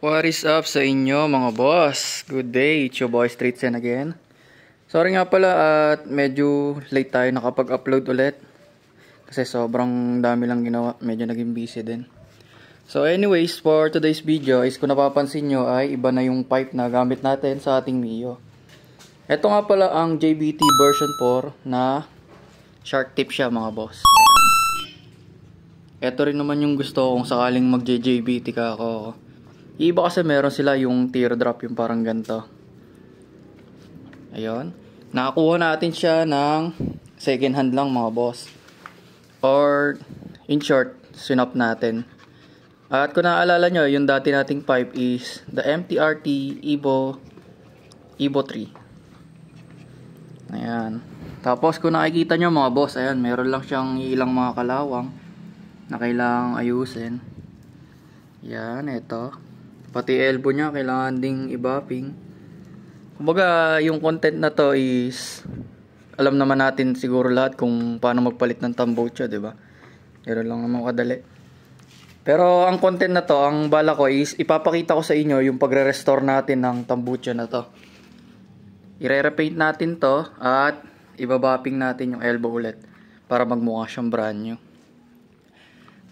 What is up sa inyo mga boss? Good day, it's your boy Streetsen again. Sorry nga pala at medyo late tayo nakapag-upload ulit. Kasi sobrang dami lang ginawa, medyo naging busy din. So anyways, for today's video is kung napapansin nyo ay iba na yung pipe na gamit natin sa ating Mio. Ito nga pala ang JBT version 4 na shark tip siya mga boss. Ito rin naman yung gusto kung sakaling mag-JBT ka ako. Iba kasi meron sila yung teardrop, yung parang ganito. Ayun. Nakakuha natin siya ng second hand lang mga boss. Or in short, sinop natin. At kung naaalala nyo, yung dati nating pipe is the MTRT Evo 3. Ayan. Tapos kung nakikita nyo mga boss, ayan, meron lang siyang ilang mga kalawang na kailangang ayusin. Yan, ito. Pati elbow niya kailangan ding i-buffing. Kumbaga, yung content na to is alam naman natin siguro lahat kung paano magpalit ng tambocha, 'di ba? Meron lang naman kadali. Pero ang content na to, ang bala ko is ipapakita ko sa inyo yung pagre-restore natin ng tambocha na to. I-repaint natin to at i-buffing natin yung elbow ulit para magmukha siyang brand new.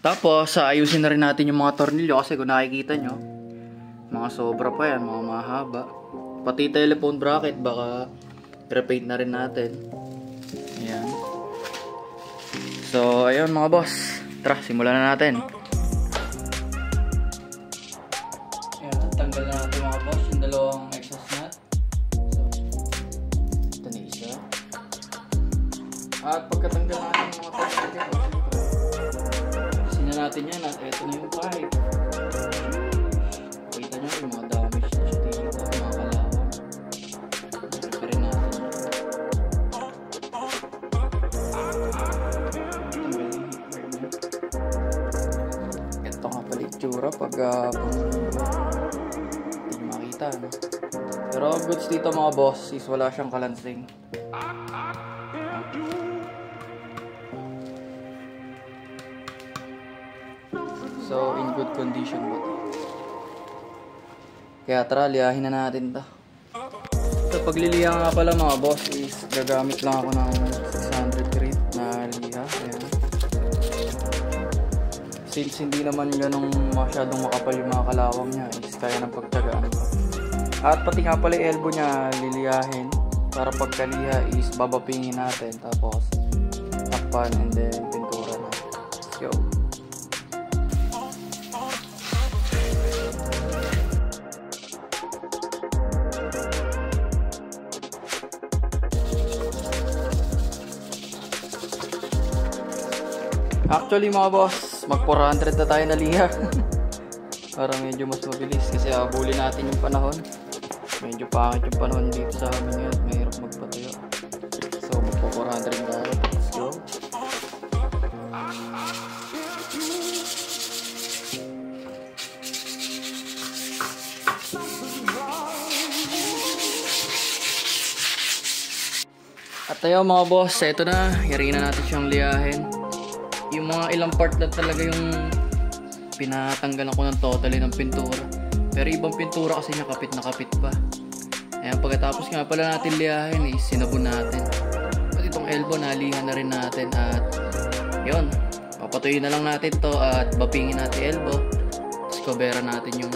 Tapos, ayusin na rin natin yung mga tornilyo kasi kung nakikita nyo, mga sobra pa yan, mga mahaba. Pati telephone bracket, baka repaint na rin natin. Ayan. So, ayun mga boss. Tara, simulan na natin. Ayan, tanggal na natin mga boss yung dalawang exhaust nut. So, ito na isa. At pagkatanggal natin yung mga tornilyo, natin yan at eto na yung pipe. Kita nyo yung mga damage na siya dito, mga kalawang. Ito rin natin yan. Ito nga pala itsura pag hindi nyo makita, no? Pero goods dito mga boss is wala siyang kalansing. So, in good condition ba ito? Kaya tara, liyahin na natin ito. So, pagliliha nga pala mga boss is gagamit lang ako ng 600 grit na liha. Ayan. Since hindi naman ganong masyadong makapal yung mga kalawang niya is kaya ng pagtyagaan ko. At pati nga pala yung elbow niya liliyahin para pagkaliha is babapingin natin. Tapos, takpan and then pintura na. Let's go. Actually mga boss, mag 400 na tayo na liha. Para medyo mas mabilis kasi habulin natin yung panahon. Medyo pangit yung panahon dito sa amin ngayon, mahirap magpatayo. So mag 400 na tayo. Let's go. At tayo mga boss, eto na, hirain na natin siyang liyahin. Yung mga ilang part na talaga yung pinatanggalan ko ng totally ng pintura. Pero ibang pintura kasi niya kapit na kapit pa. Ayan, pagkatapos nga pala natin liyahin is sinabon natin. At itong elbow nalihan na rin natin at yun, papatuyin na lang natin to at bapingin natin elbow. Tapos coveran natin yung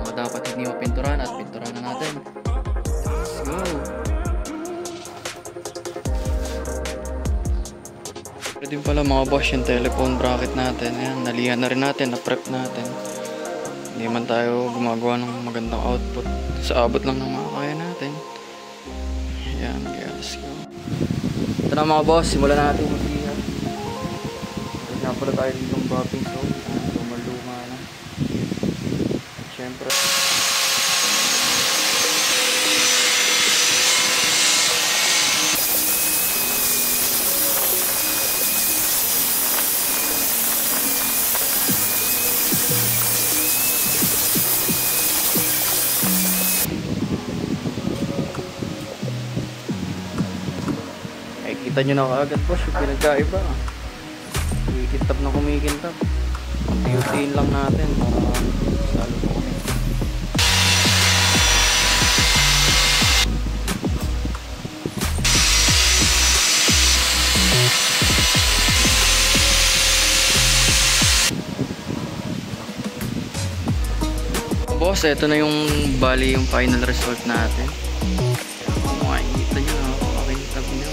mga dapat hindi mapinturahan at pinturahan na natin. Let's go! Din pala mga boss yung telephone bracket natin. Ayan, nalihan na rin natin, na-prep natin. Hindi man tayo gumagawa ng magandang output. Sa abot lang ng mga kaya natin. Ayan, let's go. Ito na mga boss, simulan na natin mag-lihan. Ito na pala tayo dito ng buffing so. Luma-luma na. At syempre kita nyo na kaagad boss yung pinagkaiba. Kumikintab na kumikintab. Unti-untiin lang natin para salo po kami. boss, eto na yung bali yung final result natin. Kung makikita nyo, napakakintab nyo.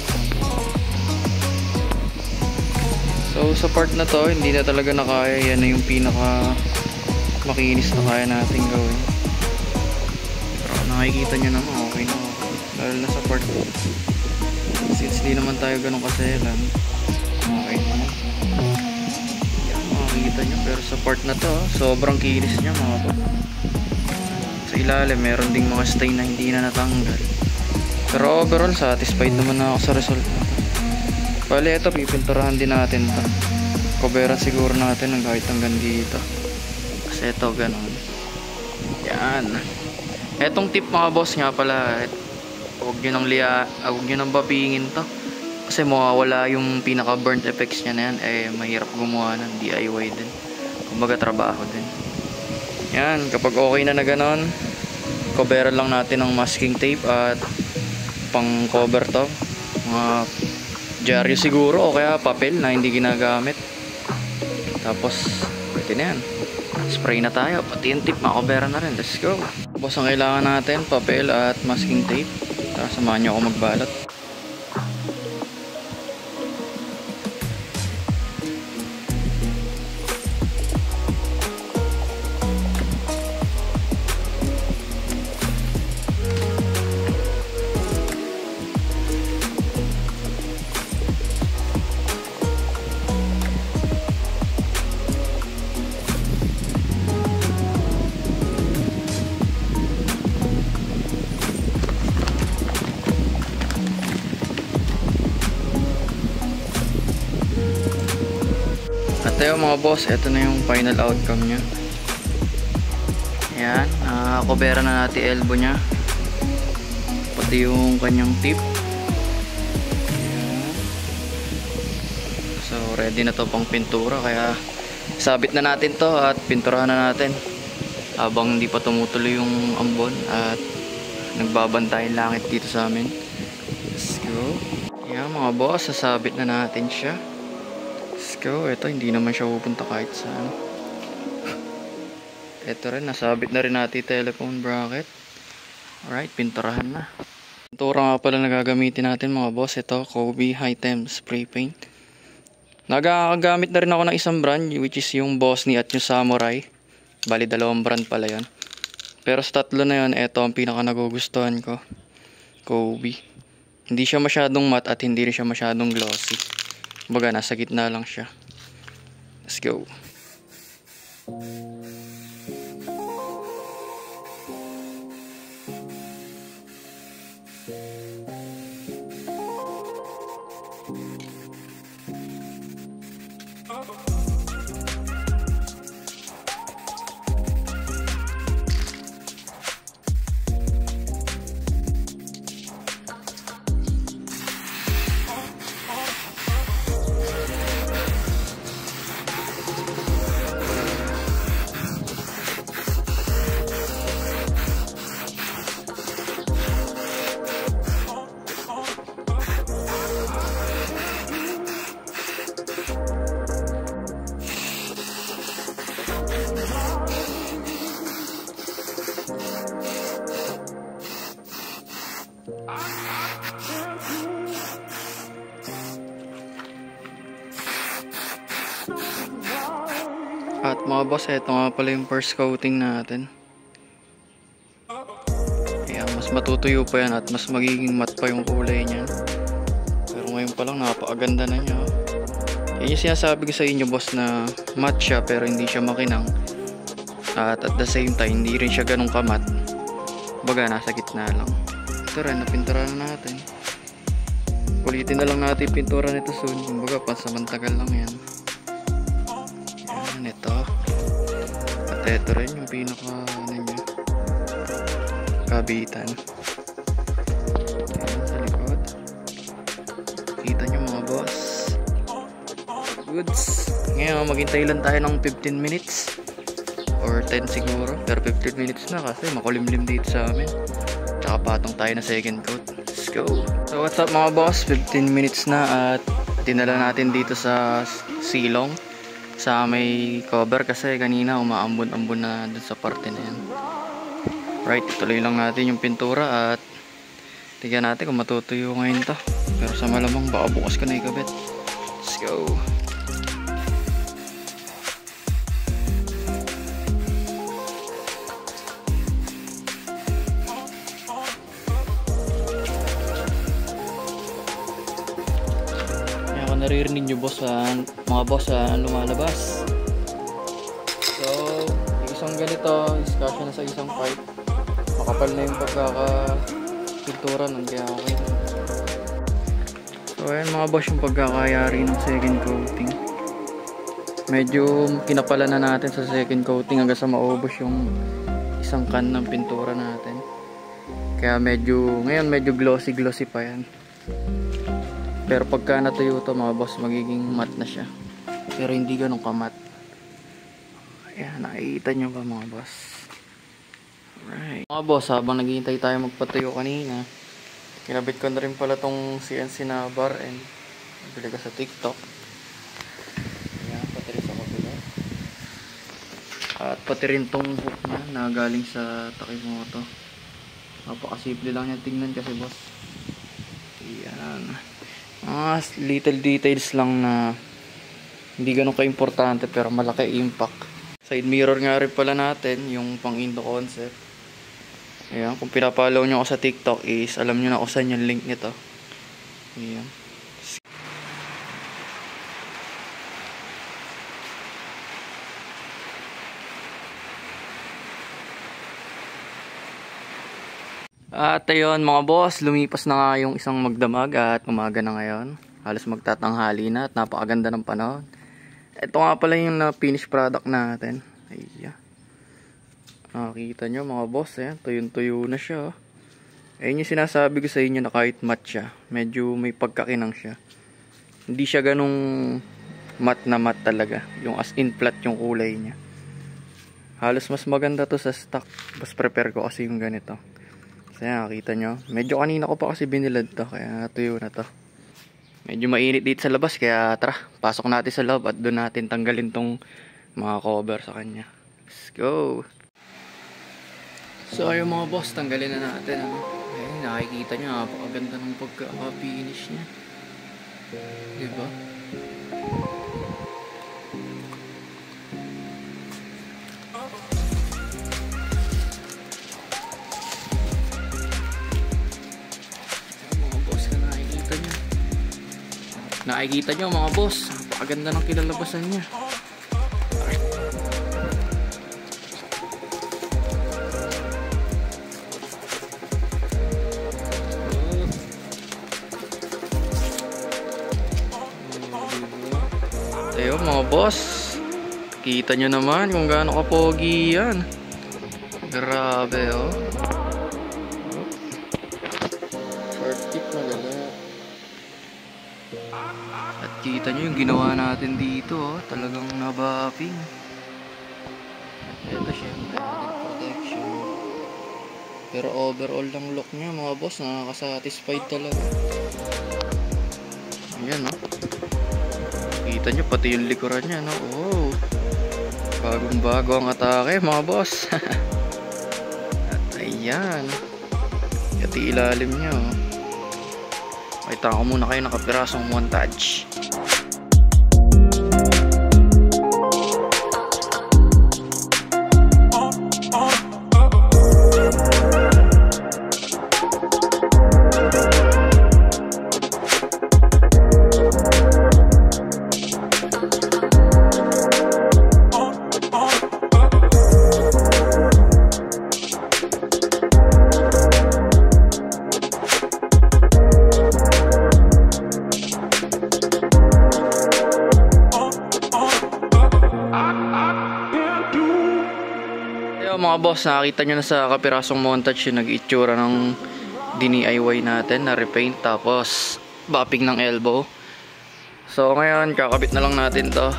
So sa part na to, hindi na talaga nakaya. Yan na yung pinaka makinis na kaya natin gawin. Pero nakikita nyo naman, okay na okay. Lalo na sa part to. Since di naman tayo ganun kaselan, okay naman. Yan, makikita nyo. Pero sa part na to, sobrang kinis nya mga to. Sa ilalim, meron ding mga stain na hindi na natanggal. Pero overall, satisfied naman na ako sa result na to. Bali, ito, pipinturahan din natin to. Coveran siguro natin ng kahit hanggang dito. Kasi ito, ganun. Yan. Etong tip mga boss nga pala, huwag nyo nang babingin to. Kasi mawawala yung pinaka burnt effects nya na yan. Mahirap gumawa ng DIY din. Kumbaga trabaho din. Yan, kapag okay na ganon, coveran lang natin ng masking tape at pang cover to. Mga dyaryo siguro o kaya papel na hindi ginagamit. Tapos, pwede na yan. Spray na tayo. Pati yung tip, makoveran na rin. Let's go. Tapos ang kailangan natin, papel at masking tape. Tara, samahan nyo ako magbalot. At ayun mga boss, ito na yung final outcome nya. Ayan, coveran na natin elbow nya. Pati yung kanyang tip. Ayan. So ready na to pang pintura, kaya sabit na natin to at pinturahan na natin. Habang hindi pa tumutuloy yung ambon at nagbabantay yung langit dito sa amin. Let's go. Ayan mga boss, sasabit na natin siya. Let's go. Ito, hindi naman siya pupunta kahit saan. Ito rin, nasabit na rin natin telephone bracket. Alright, pinturahan na. Pintura nga pala na gagamitin natin mga boss. Ito, Kobe High Temp Spray Paint. Nagagamit na rin ako ng isang brand, which is yung Bosni at yung Samurai. Bali, dalawang brand pala yan. Pero sa tatlo na yun, ito ang pinaka nagugustuhan ko. Kobe. Hindi siya masyadong matte at hindi rin siya masyadong glossy. Baga, nasa gitna lang siya. Let's go. At mga boss, ito nga pala yung first coating natin. Ayan, mas matutuyo pa yan at mas magiging matte pa yung kulay niyan. Pero ngayon pa lang napakaganda na niya. Yan yung sinasabi ko sa inyo boss, na matte siya pero hindi siya makinang. At the same time, hindi rin siya ganun kamat. Baga, nasa gitna lang. Ito rin, napintura na natin. Ulitin na lang natin yung pintura nito soon. Baga, pansamantagal lang yan. Yan, ito. At ito rin yung pinaka kabitan. Ayan, sa likod. Kita nyo mga boss. Goods. Ngayon, maghintay lang tayo ng 15 minutes. Or 10 siguro. Pero 15 minutes na kasi makulimlim dito sa amin. Tsaka patong tayo na second coat. Let's go. So what's up mga boss? 15 minutes na at dinala natin dito sa silong. Sa may cover kasi kanina umaambon-ambon na dun sa parte na yan. Right, ituloy lang natin yung pintura at tignan natin kung matutuyo ngayon to. Pero sa malamang baka bukas ko na ikabit. Let's go. Yan, kung naririnig nyo boss, mga boss lumalabas. So yung isang ganito is kasya na sa isang pipe. Makapal na yung pagkaka-pintura nun, kaya okay na. So ayan mga boss yung pagkakayari ng second coating. Medyo kinapala na natin sa second coating hanggang sa maubos yung isang can ng pintura natin. Kaya ngayon medyo glossy pa yan. Pero pagka natuyo to mga boss, magiging matte na siya. Pero hindi ganun kamat. Ayan, nakikita nyo ba mga boss? Alright. Mga boss, habang naghihintay tayo magpatuyo kanina, kinabit ko na rin pala tong CNC na bar end. Nabili ko sa TikTok. Ayan, pati rin sa kabila. At pati rin tong hook na galing sa Takimoto. Napakasimple lang yan tingnan kasi boss. Ayan. Mga little details lang na hindi ganun ka-importante pero malaki impact. Side mirror nga rin pala natin, yung pang Indo concept. Ayan, kung pinapollow nyo ako sa TikTok is alam nyo na kung saan yung link nito. Ayan. At ayun mga boss, lumipas na nga yung isang magdamag at umaga na ngayon. Halos magtatanghali na at napakaganda ng panahon. Ito nga pala yung na-finish product natin. Ayan. Nakikita nyo mga boss, tuyong-tuyo na siya. Ayun yung sinasabi ko sa inyo na kahit matte siya, medyo may pagkakinang siya. Hindi siya ganung matte na matte talaga. Yung as in flat yung kulay niya. Halos mas maganda to sa stock. Mas prepare ko kasi yung ganito. So yan, nakita nyo. Medyo kanina ko pa kasi binilad to, kaya tuyo na to. Medyo mainit dito sa labas, kaya tara, pasok natin sa loob at doon natin tanggalin tong mga cover sa kanya. Let's go! So ayun mga boss, tanggalin na natin. Ayun, nakikita nyo, napakaganda ng pagka-finish niya. Diba? Mga boss, nakikita nyo. Nakikita nyo mga boss, napakaganda ng kilalabasan niya. Ayun mga boss, kita nyo naman kung gaano kapogi yan. Grabe oh. Short tip na gala. At kita nyo yung ginawa natin dito oh. Talagang nabaping. Ito syempre protection. Pero overall lang look nyo mga boss, nakaka-satisfied talaga. Ayan oh. Kita nyo pati yung likuran niya, no? Oh, bagong bago ang atake mga boss. At ayan, pati ilalim niya oh. Pakita ko muna kayo nakapirasong montage. Mga boss, nakita nyo na sa kapirasong montage yung nag-itsura ng DIY natin na repaint tapos bapping ng elbow. So ngayon kakabit na lang natin to.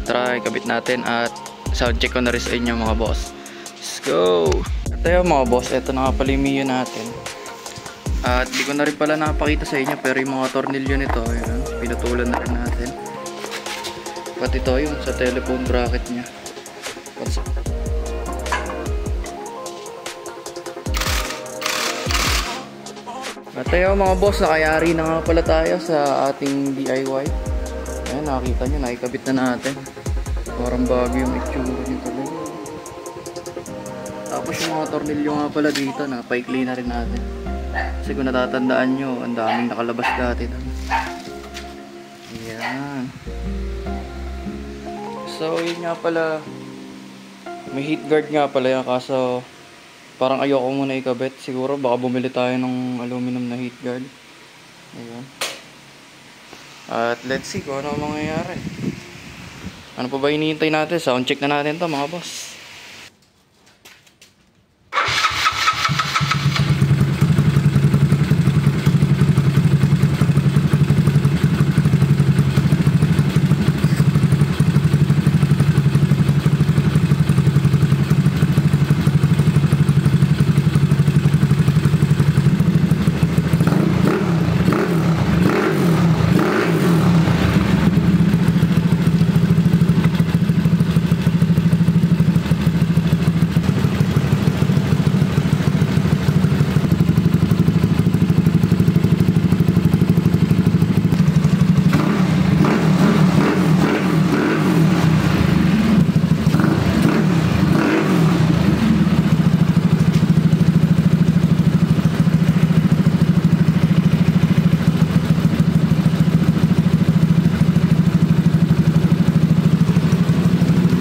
Try kabit natin at sound check ko na rin sa inyo mga boss. Let's go! At ayun mga boss, eto na nga pala yung Mio natin. At di ko na rin pala napakita sa inyo, pero yung mga tornilyo nito, yun, pinutulan na rin natin. Pati to yung sa telephone bracket nya. At tayo mga boss, nakayari na nga pala tayo sa ating DIY. Ayan, nakakita nyo, nakikabit na natin. Parang bago yung itsura nyo talaga. Tapos yung mga tornilyo nga pala dito, paikli na rin natin. Kasi kung natatandaan nyo, ang daming nakalabas dati doon. Ayan. So, yun nga pala. May heat guard nga pala yan, kaso parang ayoko muna ikabit. Siguro baka bumili tayo ng aluminum na heat guard. Ayan. At let's see kung ano ang mangyayari. Ano pa ba hinihintay natin? Sound check na natin to mga boss.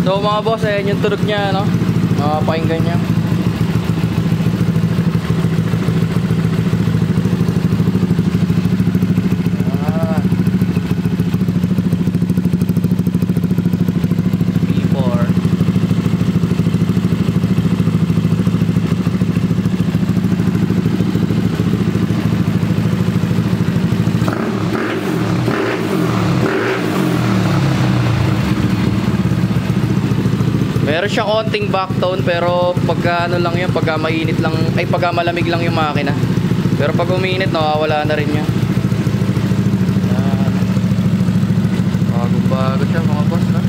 So mga boss, ayan yung tunog niya, no? Pakinggan niya. Meron siya konting backtone, pero pagka ano lang yun, pagka mainit lang, ay pagka malamig lang yung makina. Pero pag uminit, nawawala na rin niya. Bago siya mga boss, ha?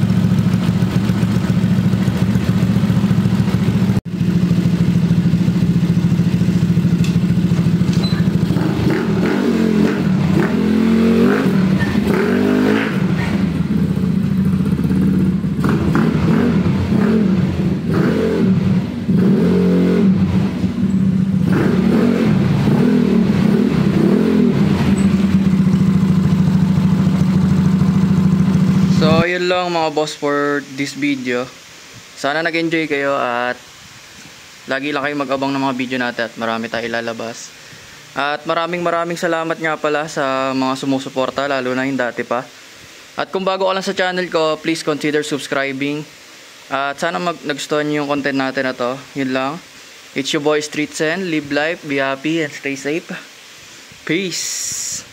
So yun lang mga boss for this video. Sana nag-enjoy kayo at lagi lang kayo mag-abang ng mga video natin at marami tayong ilalabas. At maraming salamat nga pala sa mga sumusuporta, lalo na yung dati pa. At kung bago ka lang sa channel ko, please consider subscribing. At sana nagustuhan nyo yung content natin na to. Yun lang. It's your boy Street Sen. Live life, be happy and stay safe. Peace!